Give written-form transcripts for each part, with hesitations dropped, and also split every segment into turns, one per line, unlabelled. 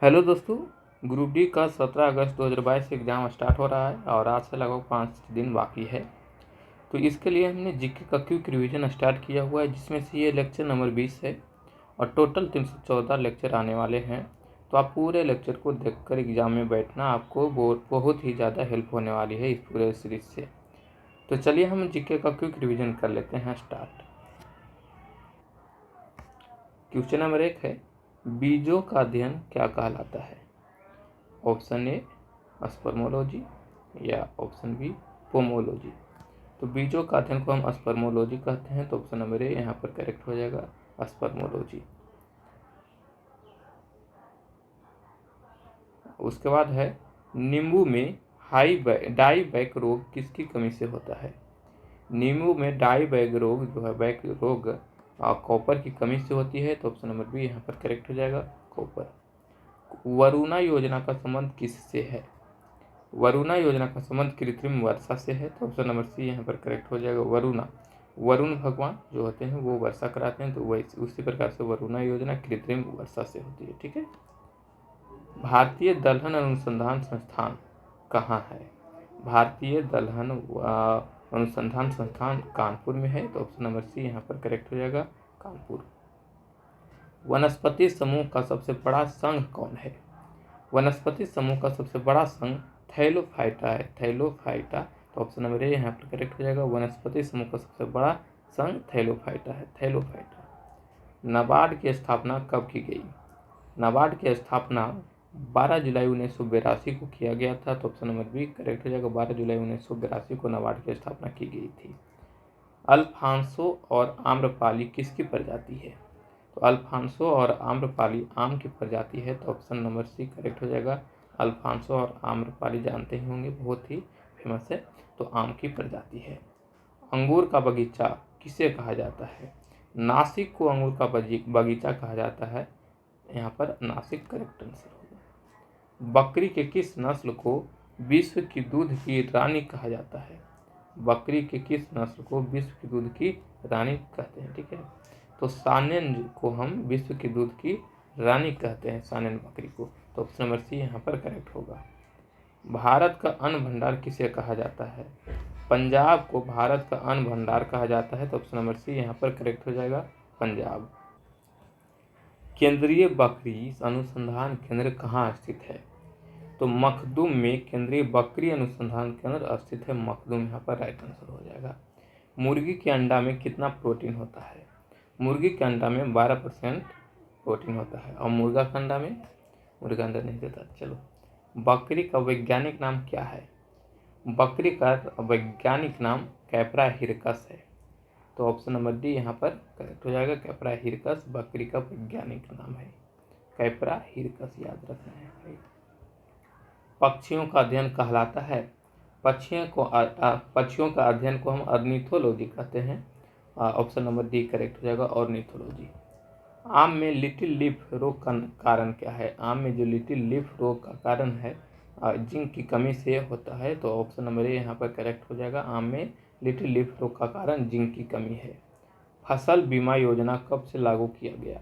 Hello दोस्तों, group D का 17 अगस्त 2022 से एग्ज़ाम स्टार्ट हो रहा है और आज से लगभग 5 दिन बाकी है। तो इसके लिए हमने जीके का क्विक रिवीजन स्टार्ट किया हुआ है, जिसमें से ये लेक्चर नंबर 20 है और टोटल 314 लेक्चर आने वाले हैं। तो आप पूरे लेक्चर को देखकर एग्ज़ाम में बैठना, आपको बहुत ही ज़्यादा हेल्प होने वाली है इस पूरे सीरीज से। तो चलिए हम जीके का क्विक रिवीजन कर लेते हैं स्टार्ट। क्वेश्चन नंबर 1 है, बीजों का अध्ययन क्या कहलाता है? ऑप्शन ए स्पर्मोलॉजी या ऑप्शन बी पोमोलॉजी। तो बीजों का अध्ययन को हम स्पर्मोलॉजी कहते हैं, तो ऑप्शन नंबर ए यहाँ पर करेक्ट हो जाएगा, स्पर्मोलॉजी। उसके बाद है, नींबू में डाई बैक रोग किसकी कमी से होता है? नींबू में डाई बैक रोग जो है, बैक रोग कॉपर की कमी से होती है, तो ऑप्शन नंबर बी यहाँ पर करेक्ट हो जाएगा, कॉपर। वरुणा योजना का संबंध किससे है? वरुणा योजना का संबंध कृत्रिम वर्षा से है, तो ऑप्शन नंबर सी यहाँ पर करेक्ट हो जाएगा, वरुणा। वरुण भगवान जो होते हैं वो वर्षा कराते हैं, तो वही उसी प्रकार से वरुणा योजना कृत्रिम वर्षा से होती है। ठीक है। भारतीय दलहन अनुसंधान संस्थान कहाँ है? भारतीय दलहन अनुसंधान संस्थान कानपुर में है, तो ऑप्शन नंबर सी यहाँ पर करेक्ट हो जाएगा, कानपुर। वनस्पति समूह का सबसे बड़ा संघ कौन है? वनस्पति समूह का सबसे बड़ा संघ थैलोफाइटा है, थैलोफाइटा। तो ऑप्शन नंबर ए यहाँ पर करेक्ट हो जाएगा, वनस्पति समूह का सबसे बड़ा संघ थैलोफाइटा है, थैलोफाइटा। नाबार्ड की स्थापना कब की गई? नाबार्ड की स्थापना 12 जुलाई 1982 को किया गया था, तो ऑप्शन नंबर बी करेक्ट हो जाएगा, 12 जुलाई 1982 को नाबार्ड की स्थापना की गई थी। अल्फांसो और आम्रपाली किसकी प्रजाति है? तो अल्फांसो और आम्रपाली आम की प्रजाति है, तो ऑप्शन नंबर सी करेक्ट हो जाएगा, अल्फांसो और आम्रपाली जानते ही होंगे, बहुत ही फेमस है, तो आम की प्रजाति है। अंगूर का बगीचा किसे कहा जाता है? नासिक को अंगूर का बगीचा कहा जाता है, यहाँ पर नासिक करेक्ट आंसर होगा। बकरी के किस नस्ल को विश्व की दूध की रानी कहा जाता है? बकरी के किस नस्ल को विश्व की दूध की रानी कहते हैं? ठीक है। तो सानेन को हम विश्व की दूध की रानी कहते हैं, सानेन बकरी को, तो ऑप्शन नंबर सी यहाँ पर करेक्ट होगा। भारत का अन्न भंडार किसे कहा जाता है? पंजाब को भारत का अन्न भंडार कहा जाता है, तो ऑप्शन नंबर सी यहाँ पर करेक्ट हो जाएगा, पंजाब। केंद्रीय बकरी अनुसंधान केंद्र कहाँ स्थित है? तो मखदूम में केंद्रीय बकरी अनुसंधान केंद्र स्थित है, मखदूम यहाँ पर राइट आंसर हो जाएगा। मुर्गी के अंडा में कितना प्रोटीन होता है? मुर्गी के अंडा में 12% प्रोटीन होता है, और मुर्गा के अंडा में, मुर्गा अंडा नहीं देता। चलो, बकरी का वैज्ञानिक नाम क्या है? बकरी का वैज्ञानिक नाम कैप्रा हिरकस है, तो ऑप्शन नंबर डी यहाँ पर करेक्ट हो जाएगा, कैप्रा हिरकस बकरी का वैज्ञानिक नाम है, कैप्रा हिरकस याद रखना है। पक्षियों का अध्ययन कहलाता है? पक्षियों का अध्ययन को हम ऑर्निथोलॉजी कहते हैं, ऑप्शन नंबर डी करेक्ट हो जाएगा, ऑर्निथोलॉजी। आम में लिटिल लीफ रोग का कारण क्या है? आम में जो लिटिल लीफ रोग का कारण है जिंक की कमी से होता है, तो ऑप्शन नंबर ए यहाँ पर करेक्ट हो जाएगा, आम में लिटिल लीफ रोग का कारण जिंक की कमी है। फसल बीमा योजना कब से लागू किया गया?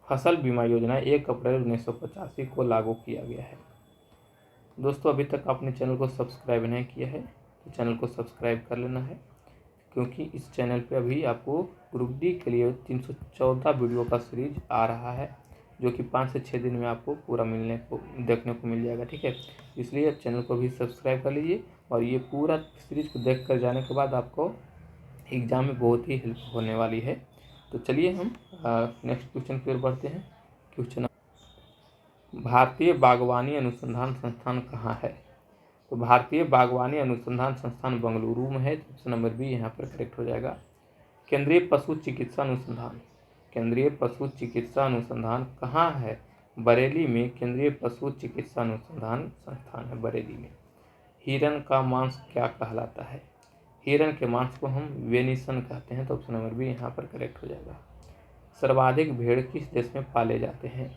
फसल बीमा योजना 1 अप्रैल 1985 को लागू किया गया है। दोस्तों, अभी तक आपने चैनल को सब्सक्राइब नहीं किया है तो चैनल को सब्सक्राइब कर लेना है, क्योंकि इस चैनल पे अभी आपको ग्रुप डी के लिए 314 वीडियो का सीरीज आ रहा है, जो कि 5 से 6 दिन में आपको पूरा देखने को मिल जाएगा। ठीक है, इसलिए चैनल को भी सब्सक्राइब कर लीजिए, और ये पूरा सीरीज को देख कर जाने के बाद आपको एग्ज़ाम में बहुत ही हेल्प होने वाली है। तो चलिए हम नेक्स्ट क्वेश्चन की ओर बढ़ते हैं। क्वेश्चन, भारतीय बागवानी अनुसंधान संस्थान कहाँ है? तो भारतीय बागवानी अनुसंधान संस्थान बेंगलुरु में है, तो ऑप्शन नंबर बी यहाँ पर करेक्ट हो जाएगा। केंद्रीय पशु चिकित्सा अनुसंधान, केंद्रीय पशु चिकित्सा अनुसंधान कहाँ है? बरेली में केंद्रीय पशु चिकित्सा अनुसंधान संस्थान है, बरेली में। हिरण का मांस क्या कहलाता है? हिरण के मांस को हम वेनिसन कहते हैं, तो ऑप्शन नंबर बी यहाँ पर करेक्ट हो जाएगा। सर्वाधिक भेड़ किस देश में पाले जाते हैं?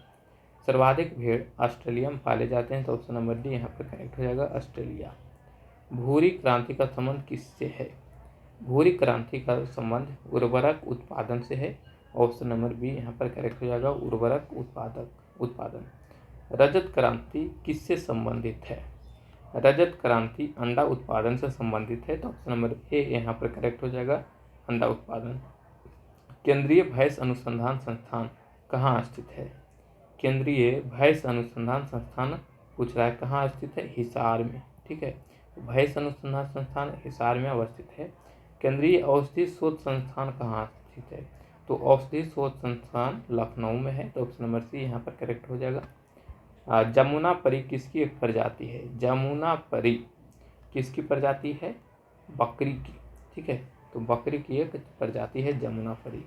सर्वाधिक भेड़ ऑस्ट्रेलिया में पाले जाते हैं, तो ऑप्शन नंबर डी यहाँ पर करेक्ट हो जाएगा, ऑस्ट्रेलिया। भूरी क्रांति का संबंध किससे है? भूरी क्रांति का संबंध उर्वरक उत्पादन से है, ऑप्शन नंबर बी यहाँ पर करेक्ट हो जाएगा, उर्वरक उत्पादन। रजत क्रांति किससे संबंधित है? रजत क्रांति अंडा उत्पादन से संबंधित है, तो ऑप्शन नंबर ए यहाँ पर करेक्ट हो जाएगा, अंडा उत्पादन। केंद्रीय भैंस अनुसंधान संस्थान कहाँ स्थित है? केंद्रीय भैंस अनुसंधान संस्थान पूछ रहा है कहाँ स्थित है? हिसार में, ठीक है। भैंस अनुसंधान संस्थान हिसार में अवस्थित है। केंद्रीय औषधि शोध संस्थान कहाँ स्थित है? तो औषधि शोध संस्थान लखनऊ में है, तो ऑप्शन नंबर सी यहाँ पर करेक्ट हो जाएगा। जमुना परी किसकी एक प्रजाति है? जमुना परी किसकी प्रजाति है? बकरी की, ठीक है। तो बकरी की एक प्रजाति है जमुना परी।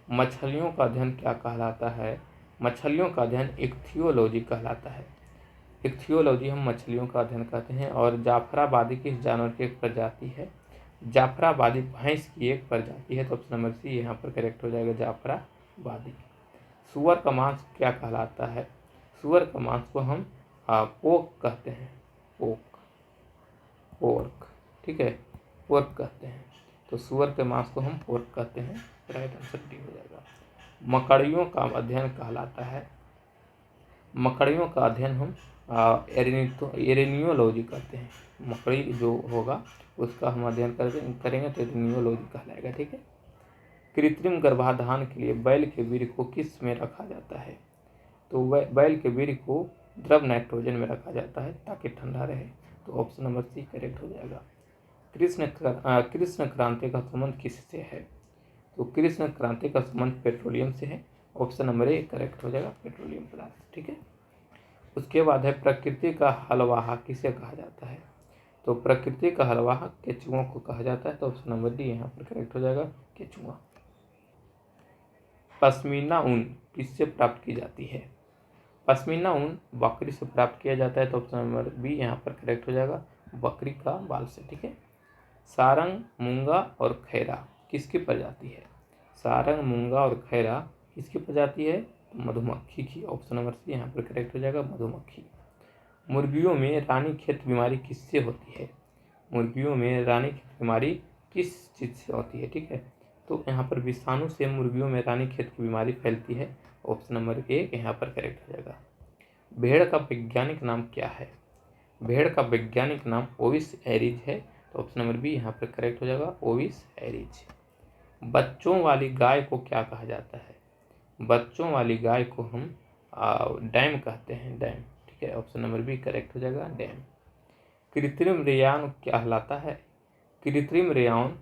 मछलियों का अध्ययन क्या कहलाता है? मछलियों का अध्ययन इक्थियोलॉजी कहलाता है। इक्थियोलॉजी हम मछलियों का अध्ययन करते हैं। और जाफराबादी किस जानवर की एक प्रजाति है? जाफराबादी भैंस की एक प्रजाति है, तो ऑप्शन नंबर सी यहाँ पर करेक्ट हो जाएगा, जाफराबादी। सुअर का मांस क्या कहलाता है? सुअर का मांस को हम पोक कहते हैं, पोर्क, ठीक है, पोर्क कहते हैं। तो सुअर के मांस को हम पोर्क कहते हैं, राइट आंसर डी हो जाएगा। मकड़ियों का अध्ययन कहलाता है, मकड़ियों का अध्ययन हम एरेनियोलॉजी करते हैं। मकड़ी जो होगा उसका हम अध्ययन करेंगे तो एरेनियोलॉजी कहलाएगा, ठीक है। कृत्रिम गर्भाधान के लिए बैल के वीर्य को किस में रखा जाता है? तो बैल के वीर्य को द्रव नाइट्रोजन में रखा जाता है ताकि ठंडा रहे, तो ऑप्शन नंबर सी करेक्ट हो जाएगा। कृष्ण क्रांति का संबंध किससे है? तो कृष्ण क्रांति का संबंध पेट्रोलियम से है, ऑप्शन नंबर ए करेक्ट हो जाएगा, पेट्रोलियम पदार्थ, ठीक है। उसके बाद है प्रकृति का हलवाहा किसे कहा जाता है? तो प्रकृति का हलवाहा केचुओं को कहा जाता है, तो ऑप्शन नंबर डी यहाँ पर करेक्ट हो जाएगा, केचुआ। पश्मीना ऊन किससे प्राप्त की जाती है? पश्मीना ऊन बकरी से प्राप्त किया जाता है, तो ऑप्शन नंबर बी यहाँ पर करेक्ट हो जाएगा, बकरी का बाल से, ठीक है। सारंग, मूंगा और खैरा किसकी प्रजाति है? सारंग, मूंगा और खैरा किसकी प्रजाति है? मधुमक्खी की, ऑप्शन नंबर सी यहाँ पर करेक्ट हो जाएगा, मधुमक्खी। मुर्गियों में रानीखेत बीमारी किससे होती है? मुर्गियों में रानीखेत बीमारी किस चीज़ से होती है, ठीक है। तो यहाँ पर विषाणु से मुर्गियों में रानीखेत की बीमारी फैलती है, ऑप्शन नंबर ए यहाँ पर करेक्ट हो जाएगा। भेड़ का वैज्ञानिक नाम क्या है? भेड़ का वैज्ञानिक नाम ओविस एरिज है, तो ऑप्शन नंबर बी यहाँ पर करेक्ट हो जाएगा, ओविस एरिज। बच्चों वाली गाय को क्या कहा जाता है? बच्चों वाली गाय को हम डैम कहते हैं, डैम, ठीक है, ऑप्शन नंबर बी करेक्ट हो जाएगा, डैम। कृत्रिम रेयान कहलाता है? कृत्रिम रेयान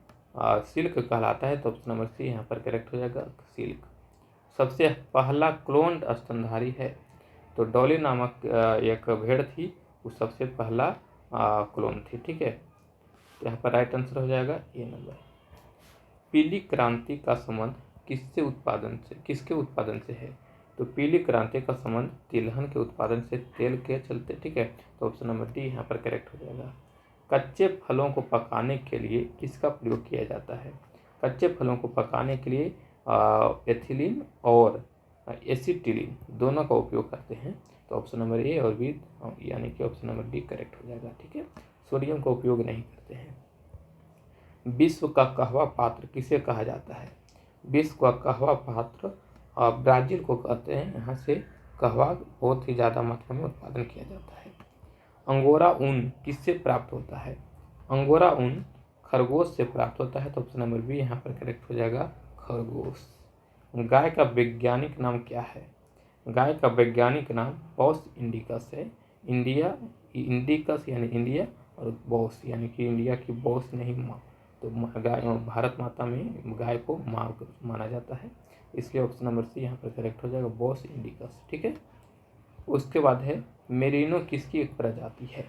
सिल्क कहलाता है, तो ऑप्शन नंबर सी यहाँ पर करेक्ट हो जाएगा, सिल्क। सबसे पहला क्लोन्ड स्तनधारी है? तो डॉली नामक एक भेड़ थी, वो सबसे पहला क्लोन थी, ठीक है। तो यहाँ पर राइट आंसर हो जाएगा ए नंबर। पीली क्रांति का संबंध किसके उत्पादन से है? तो पीली क्रांति का संबंध तिलहन के उत्पादन से, तेल के चलते, ठीक है। तो ऑप्शन नंबर डी यहाँ पर करेक्ट हो जाएगा। कच्चे फलों को पकाने के लिए किसका प्रयोग किया जाता है? कच्चे फलों को पकाने के लिए एथिलीन और एसिटिलीन दोनों का उपयोग करते हैं, तो ऑप्शन नंबर ए और बी यानी कि ऑप्शन नंबर डी करेक्ट हो जाएगा, ठीक है। सोडियम का उपयोग नहीं करते हैं। विश्व का कहवा पात्र किसे कहा जाता है? विश्व का कहवा पात्र ब्राज़ील को कहते हैं, यहाँ से कहवा बहुत ही ज़्यादा मात्रा में उत्पादन किया जाता है। अंगोरा ऊन किससे प्राप्त होता है? अंगोरा ऊन खरगोश से प्राप्त होता है, तो ऑप्शन नंबर बी यहाँ पर करेक्ट हो जाएगा, खरगोश। गाय का वैज्ञानिक नाम क्या है? गाय का वैज्ञानिक नाम बॉस इंडिकस है। इंडिकस यानी इंडिया और बॉस यानी कि इंडिया की बॉस नहीं माँ, तो गाय भारत माता में गाय को माँ माना जाता है, इसलिए ऑप्शन नंबर सी यहाँ पर करेक्ट हो जाएगा, बॉस इंडिकस, ठीक है। उसके बाद है मेरिनो किसकी एक प्रजाति है?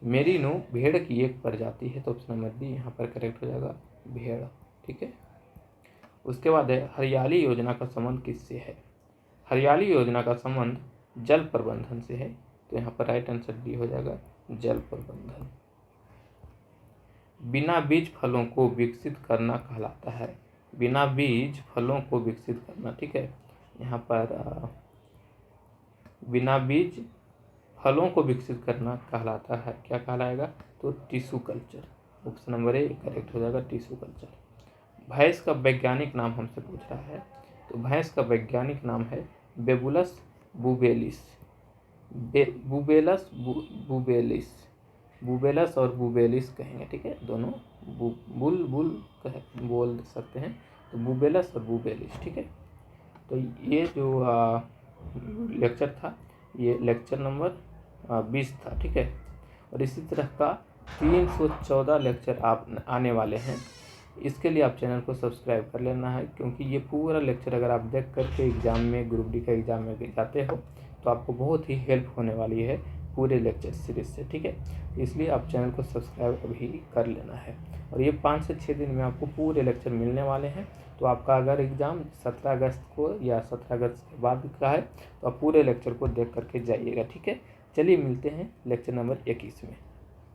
मेरिनो भेड़ की एक प्रजाति है, तो ऑप्शन नंबर डी यहाँ पर करेक्ट हो जाएगा, भेड़, ठीक है। उसके बाद है हरियाली योजना का संबंध किससे है? हरियाली योजना का संबंध जल प्रबंधन से है, तो यहाँ पर राइट आंसर डी हो जाएगा, जल प्रबंधन। बिना बीज फलों को विकसित करना कहलाता है? बिना बीज फलों को विकसित करना, ठीक है। यहाँ पर बिना बीज फलों को विकसित करना कहलाता है, क्या कहलाएगा? तो tissue culture, option number A correct हो जाएगा, टिश्यू कल्चर। भैंस का वैज्ञानिक नाम हमसे पूछ रहा है, तो भैंस का वैज्ञानिक नाम है बेबुलस बुबेलिस। बुबेलस बुबेलिस, बुबेलस और बुबेलिस कहेंगे, ठीक है, दोनों बुल बोल सकते हैं, तो बुबेलस और बुबेलिस, ठीक है। तो ये जो लेक्चर था, ये लेक्चर नंबर 20 था, ठीक है। और इसी तरह का 314 लेक्चर आप आने वाले हैं। इसके लिए आप चैनल को सब्सक्राइब कर लेना है, क्योंकि ये पूरा लेक्चर अगर आप देख करके एग्ज़ाम में, ग्रुप डी का एग्ज़ाम में जाते हो तो आपको बहुत ही हेल्प होने वाली है पूरे लेक्चर सीरीज से, ठीक है। इसलिए आप चैनल को सब्सक्राइब अभी कर लेना है। और ये 5 से 6 दिन में आपको पूरे लेक्चर मिलने वाले हैं। तो आपका अगर एग्ज़ाम 17 अगस्त को या 17 अगस्त के बाद का है तो आप पूरे लेक्चर को देख करके जाइएगा, ठीक है। चलिए मिलते हैं लेक्चर नंबर 21 में।